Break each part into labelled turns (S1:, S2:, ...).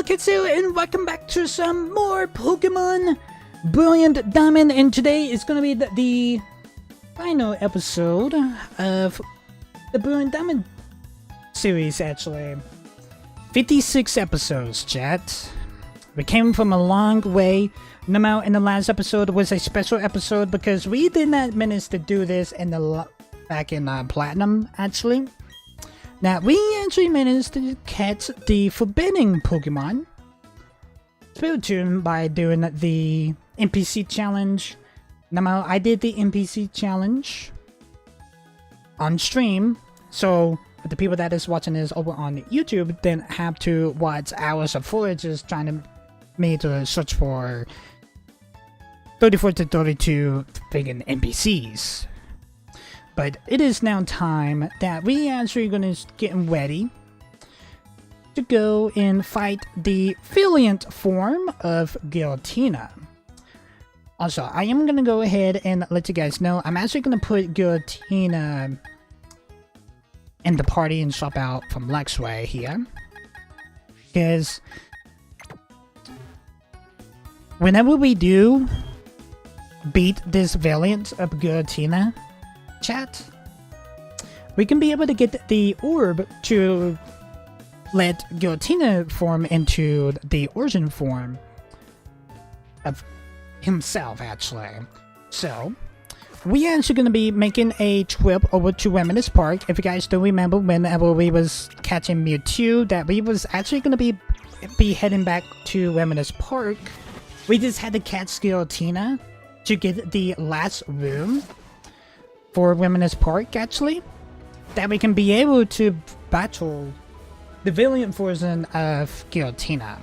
S1: Kitsu, and welcome back to some more Pokemon Brilliant Diamond, and today is going to be the final episode of the Brilliant Diamond series, actually. 56 episodes, chat. We came from a long way. Now, in the last episode was a special episode because we did not manage to do this in back in Platinum, actually. Now, we actually managed to catch the forbidden Pokemon Spiritomb by doing the NPC challenge. Now, I did the NPC challenge on stream, so the people that is watching this over on YouTube didn't have to watch hours of footage just trying to search for 34 to 32 friggin' NPCs. But it is now time that we actually gonna get ready to go and fight the Valiant form of Giratina. Also, I am gonna go ahead and let you guys know I'm actually gonna put Giratina in the party and swap out from Lexway here. Because whenever we do beat this Valiant of Giratina, chat, we can be able to get the orb to let Giratina form into the origin form of himself, actually. So, we are actually going to be making a trip over to Reminisce Park. If you guys don't remember, whenever we was catching Mewtwo, that we was actually going to be heading back to Reminisce Park. We just had to catch Giratina to get the last room for Reminisce Park, actually, that we can be able to battle the Valiant version of Giratina.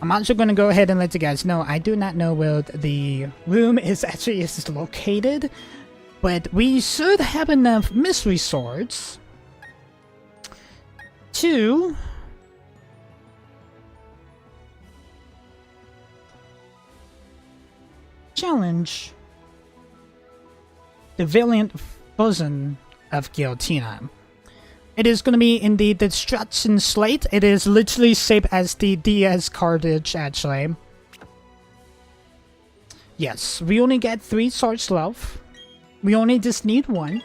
S1: I'm also going to go ahead and let you guys know, I do not know where the room is located, but we should have enough mystery swords to challenge the Valiant version of Giratina. It is going to be in the Destruction Slate. It is literally shaped as the DS cartridge, actually. Yes, we only get 3 swords left. We only just need 1.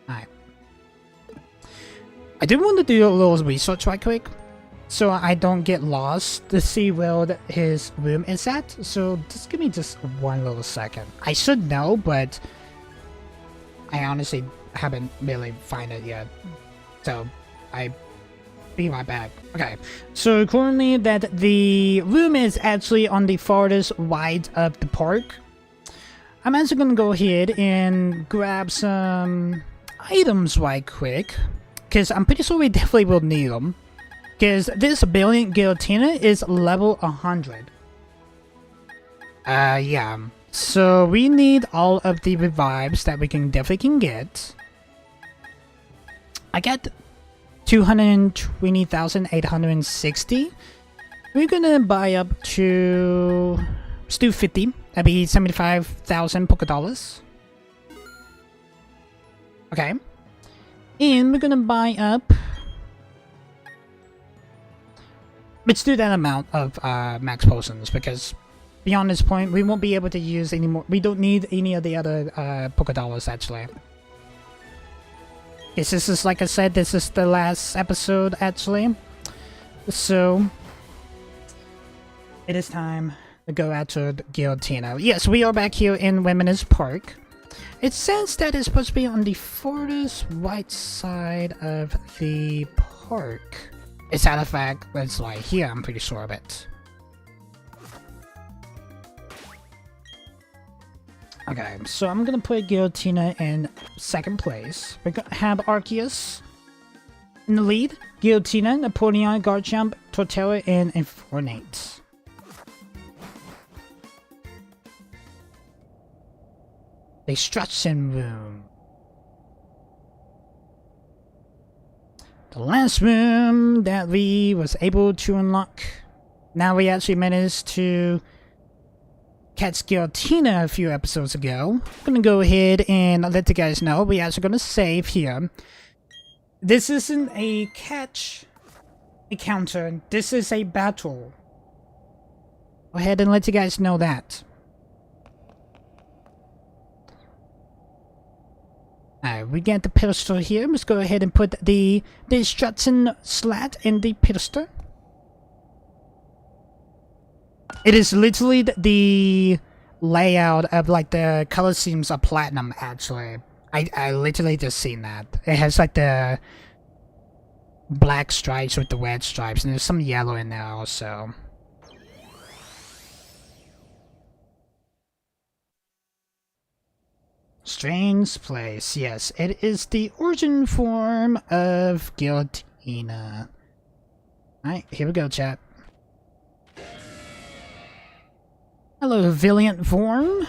S1: Alright. I do want to do a little research right quick, so I don't get lost to see where his room is at. So just give me just 1 little second. I should know, but I honestly haven't really found it yet. So I be right back. Okay, so currently that the room is actually on the farthest right of the park. I'm actually gonna go ahead and grab some items right quick, because I'm pretty sure we definitely will need them. Because this Valiant Giratina is level 100. Yeah. So we need all of the revives that we definitely get. I got 220,860. We're gonna buy up to... let's do 50. That'd be 75,000 Pokédollars. Okay. And we're gonna buy up... let's do that amount of max potions, because beyond this point, we won't be able to use any more. We don't need any of the other Pokédollars, actually. Yes, this is, like I said, this is the last episode, actually. So, it is time to go after Giratina. Yes, we are back here in Reminisce Park. It says that it's supposed to be on the farthest right side of the park. It's out of fact, it's like here, I'm pretty sure of it. Okay, so I'm gonna put Giratina in 2nd place. We're gonna have Arceus in the lead, Giratina, Napoleon, Garchomp, Torterra, and Infernape. Destruction Room. The last room that we was able to unlock. Now we actually managed to catch Giratina a few episodes ago. I'm gonna go ahead and let you guys know we're actually gonna save here. This isn't a catch encounter. This is a battle. Go ahead and let you guys know that. Alright, we get the pedestal here. Let's go ahead and put the Stratton slat in the pedestal. It is literally the layout of like the color schemes of platinum, actually. I literally just seen that. It has like the black stripes with the red stripes, and there's some yellow in there also. Strange place, yes. It is the origin form of Giratina. Alright, here we go, chat. Hello, Valiant form.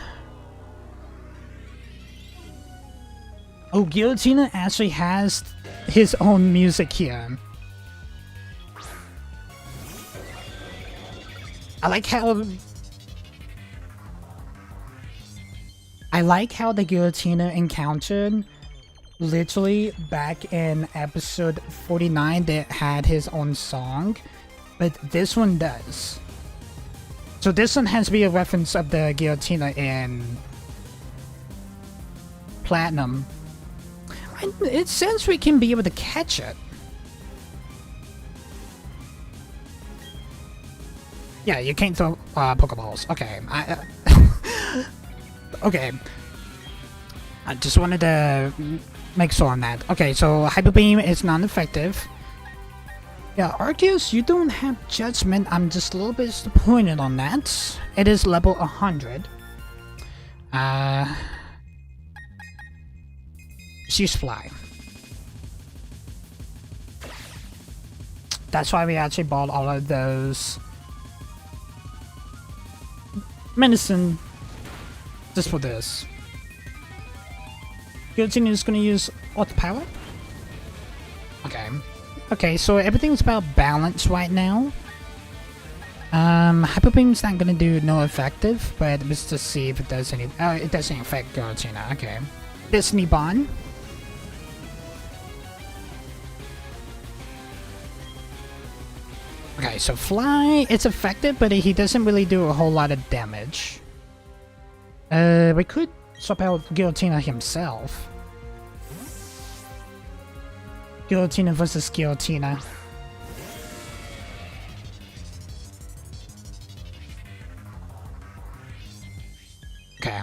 S1: Oh, Giratina actually has his own music here. I like how the Giratina encountered literally back in episode 49 that had his own song, but this one does. So this one has to be a reference of the Giratina in Platinum. It says we can be able to catch it. Yeah, you can't throw Pokeballs. Okay, okay. I just wanted to make sure on that. Okay, so Hyper Beam is non-effective. Yeah, Arceus, you don't have Judgment. I'm just a little bit disappointed on that. It is level 100. She's Fly. That's why we actually bought all of those medicine just for this. Giratina is gonna use Earth Power. Okay. Okay, so everything's about balance right now. Hyper Beam's not gonna do no effective, but let's just see if it does any. Oh, it doesn't affect Giratina. Okay. Destiny Bond. Okay, so Fly, it's effective, but he doesn't really do a whole lot of damage. We could swap out Giratina himself. Giratina versus Giratina. Okay.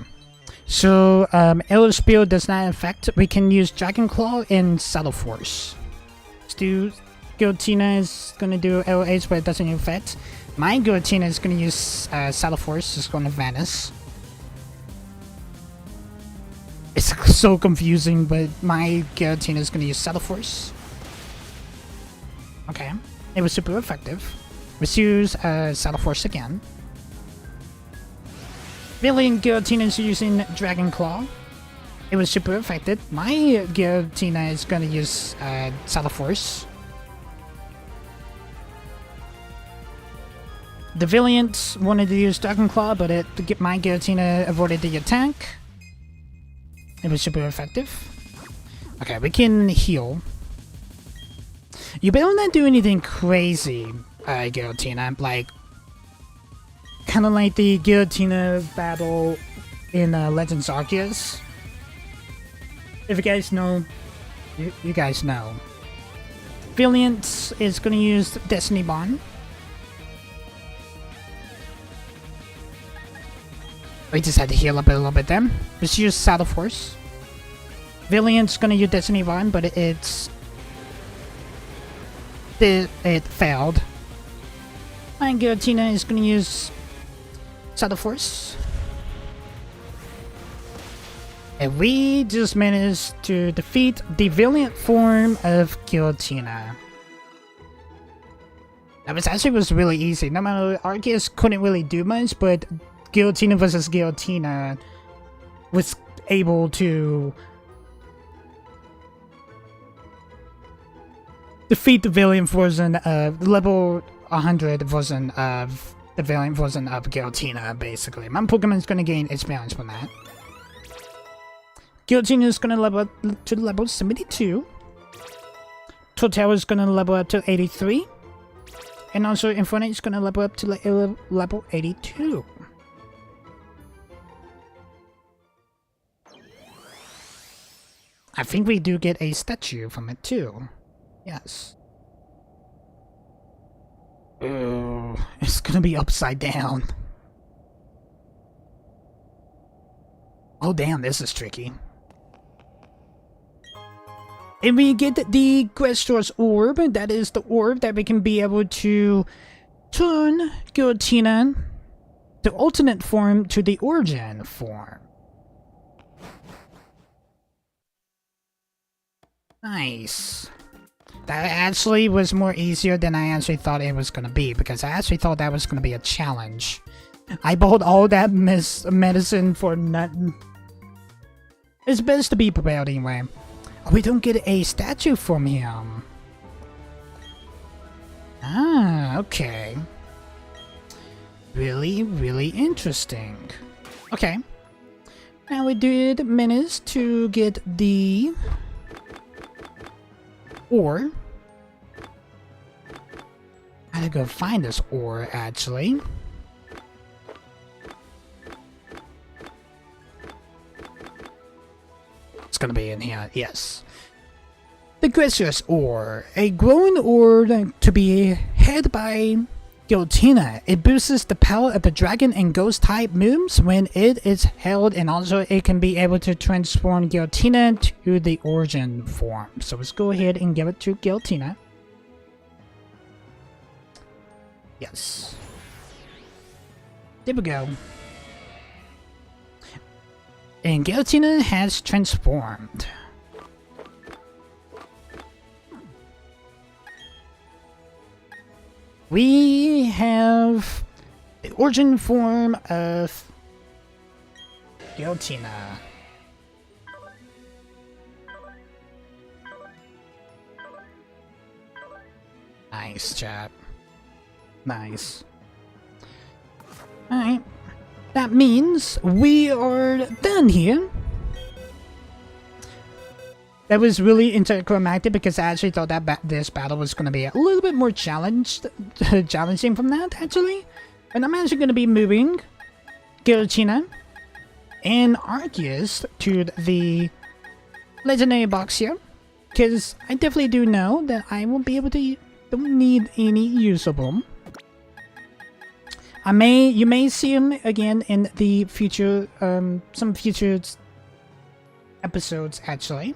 S1: So, Aerial Spear does not affect. We can use Dragon Claw and Saddle Force. Let's do... Giratina is gonna do LH, but it doesn't affect. My Giratina is gonna use Saddle Force, it's gonna vanish. It's so confusing, but my Giratina is gonna use Saddle Force. Okay, it was super effective. Let's use Saddle Force again. Valiant Giratina is using Dragon Claw. It was super effective. My Giratina is gonna use Saddle Force. The Valiant wanted to use Dragon Claw, but my Giratina avoided the attack. It was super effective. Okay, we can heal. You better not do anything crazy, Giratina. Like, kind of like the Giratina battle in Legends Arceus. If you guys know, you guys know. Valiant is going to use Destiny Bond. We just had to heal up a little bit then. Let's use Saddle Force. Valiant's gonna use Destiny Bond, but it failed. And Giratina is gonna use Saddle Force. And we just managed to defeat the Valiant form of Giratina. That was really easy. No matter, Arceus couldn't really do much, but Giratina versus Giratina was able to defeat the Valiant version of level 100 version of the Valiant version of Giratina, basically. My Pokemon's gonna gain experience from that. Giratina is gonna level up to level 72. Torterra is gonna level up to 83. And also Infernape is gonna level up to level 82. I think we do get a statue from it too. Yes. Oh, it's gonna be upside down. Oh damn, this is tricky. And we get the Questor's Orb. That is the orb that we can be able to turn Giratina to alternate form to the origin form. Nice. That actually was more easier than I actually thought it was gonna be, because I actually thought that was gonna be a challenge. I bought all that medicine for nothing. It's best to be prepared anyway. Oh, we don't get a statue from him. Ah, okay. Really, really interesting. Okay. Now we did manage to get the ore. I gotta go find this ore, actually. It's gonna be in here, yes. The Questor's Ore. A glowing ore to be held by Giratina. It boosts the power of the dragon and ghost type moves when it is held, and also it can be able to transform Giratina to the origin form. So let's go ahead and give it to Giratina. Yes. There we go. And Giratina has transformed. We have the origin form of Giratina. Nice, chat. Nice. Alright. That means we are done here. That was really anticlimactic because I actually thought that this battle was going to be a little bit more challenging from that, actually. And I'm actually going to be moving Giratina and Arceus to the legendary box here, because I definitely do know that I won't be able to, don't need any use of them. You may see him again in the future, some future episodes, actually.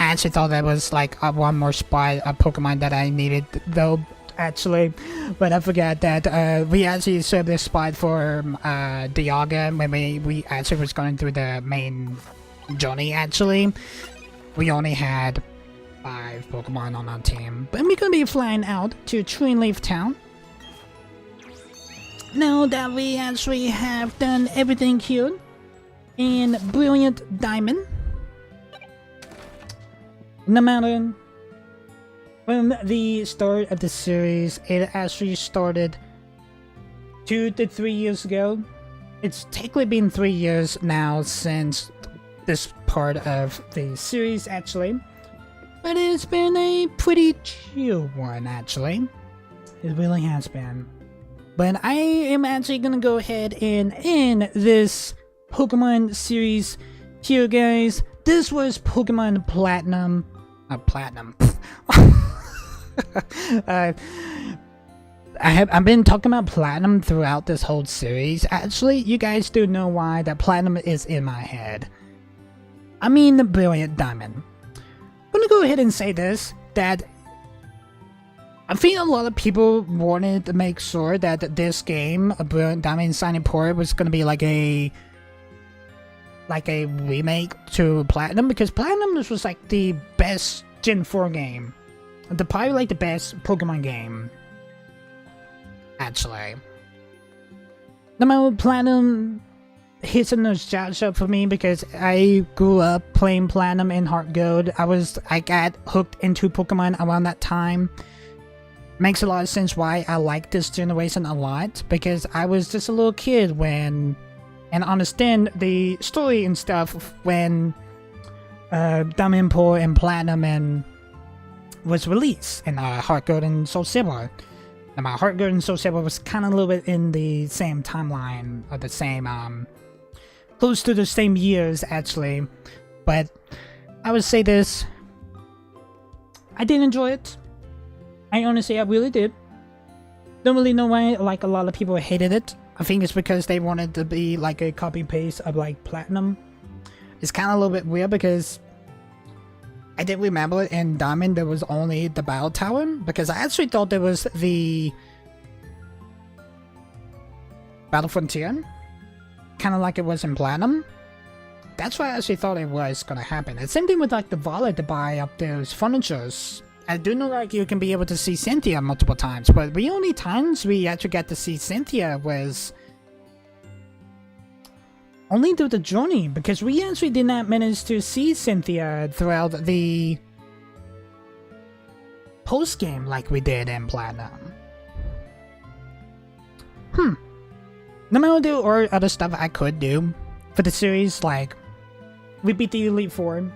S1: I actually thought that was like one more spot, a Pokemon that I needed, though, actually. But I forgot that we actually saved this spot for Dialga when we actually was going through the main journey, actually. We only had 5 Pokemon on our team. But we're gonna be flying out to Leaf Town. Now that we actually have done everything here in Brilliant Diamond, no matter from the start of the series, it actually started 2 to 3 years ago. It's technically been 3 years now since this part of the series, actually. But it's been a pretty chill one, actually. It really has been. But I am actually gonna go ahead and end this Pokemon series here, guys. This was Pokemon Platinum. Platinum. I've been talking about Platinum throughout this whole series. Actually, you guys do know why that Platinum is in my head. I mean the Brilliant Diamond. I'm gonna go ahead and say this, that I think a lot of people wanted to make sure that this game, a Brilliant Diamond Shining Pearl, was gonna be like a remake to Platinum, because Platinum was like the best Gen 4 game. Probably like the best Pokemon game, actually. No matter Platinum hits a nostalgia for me because I grew up playing Platinum and Heart Gold. I got hooked into Pokemon around that time. Makes a lot of sense why I like this generation a lot, because I was just a little kid when, and understand the story and stuff when Diamond, Pearl, and Platinum and was released in Heart Gold and Soul Silver. Now, my Heart Gold and Soul Silver was kind of a little bit in the same timeline, or the same, close to the same years actually. But I would say this, I did enjoy it. I really did. Don't really know why like a lot of people hated it. I think it's because they wanted to be like a copy paste of like Platinum. It's kind of a little bit weird because I didn't remember it in Diamond there was only the Battle Tower, because I actually thought there was the Battle Frontier, kind of like it was in Platinum. That's why I actually thought it was gonna happen. The same thing with like the wallet to buy up those furnitures. I do know like you can be able to see Cynthia multiple times, but the only times we actually got to see Cynthia was only through the journey, because we actually did not manage to see Cynthia throughout the post-game like we did in Platinum. No matter do or other stuff I could do for the series, like we beat the Elite Four.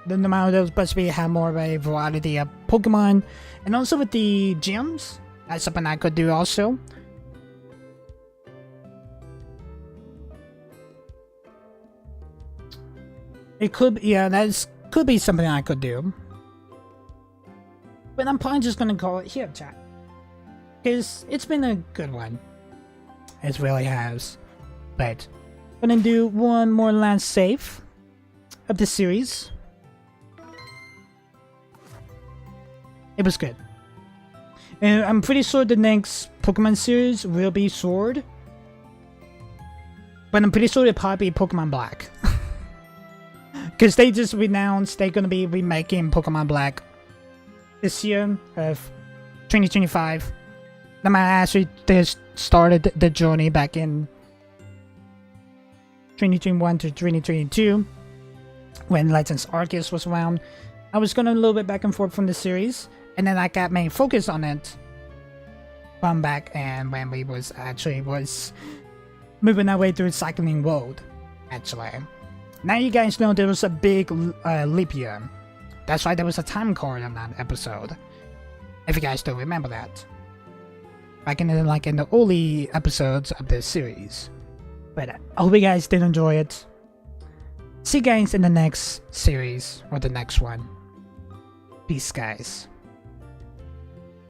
S1: The no matter those, but we have more of a variety of Pokemon, and also with the gyms, that's something I could do also. It could, yeah, that could be something I could do. But I'm probably just gonna call it here, chat. Because it's been a good one. It really has. But I'm gonna do one more last save of the series. It was good. And I'm pretty sure the next Pokemon series will be Sword. But I'm pretty sure it'll probably be Pokemon Black. Because they just announced they're going to be remaking Pokemon Black this year of 2025. They might actually just started the journey back in 2021 to 2022 when Legends Arceus was around. I was going a little bit back and forth from the series, and then I got main focus on it from back and when we was moving our way through Cycling World, actually. Now you guys know there was a big leap year. That's why there was a time card on that episode. If you guys don't remember that. Back in the early episodes of this series. But I hope you guys did enjoy it. See you guys in the next series or the next one. Peace, guys.